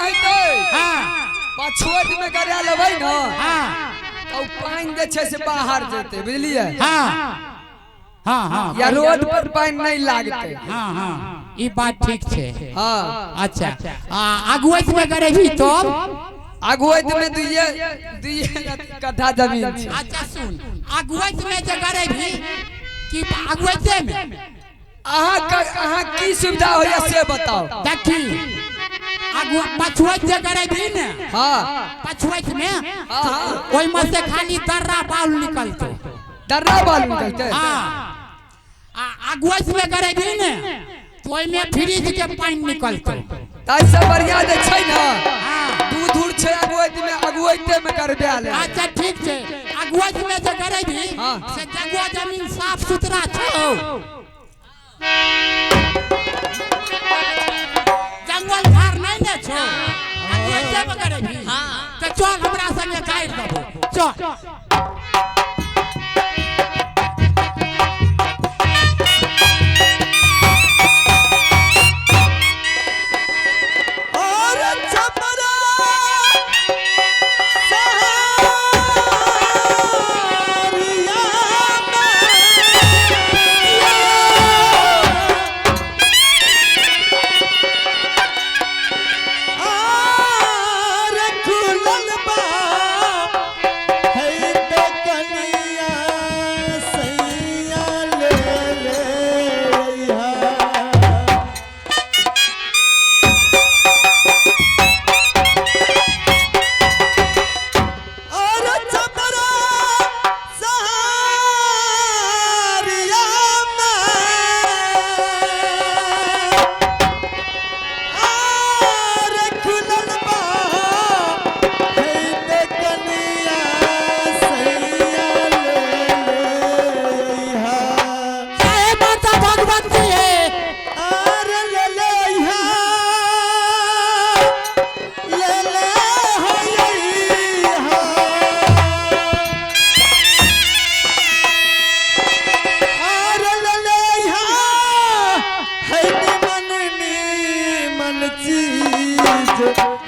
हेते हां पछुआत में करा लेबै न हां तो पानी दे छे से बाहर जेते बुझलिए हां हां हां या रोड पर पानी नहीं लागते हां हां ई बात ठीक छे हां अच्छा अगुवैत में करे भी तो अगुवैत में दुइये कट्ठा जमीन छे अच्छा सुन अगुवैत में जे करे भी कि अगुवैते में अहाँ की सुविधा होया से बताओ देखी पछुआत जे करे भी ने हां पछुआत में हां ओइ में से खाली दर्रा बाल निकलते दर्रा बाल निकलते हां अगुवैत में करे भी ने तो ओइ में फ्रिज के पानी निकलते तैसे बढ़िया जे छै न हां दूर छे अगुवैते में करबे ले अच्छा ठीक छे अगुवैत में जे करे भी से जगह जमीन साफ सुथरा छौ जंगल झाड़ नहीं ने छो अगुवैते में करे भी हां तो चल हमरा संगे काट देबो चल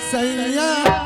सैया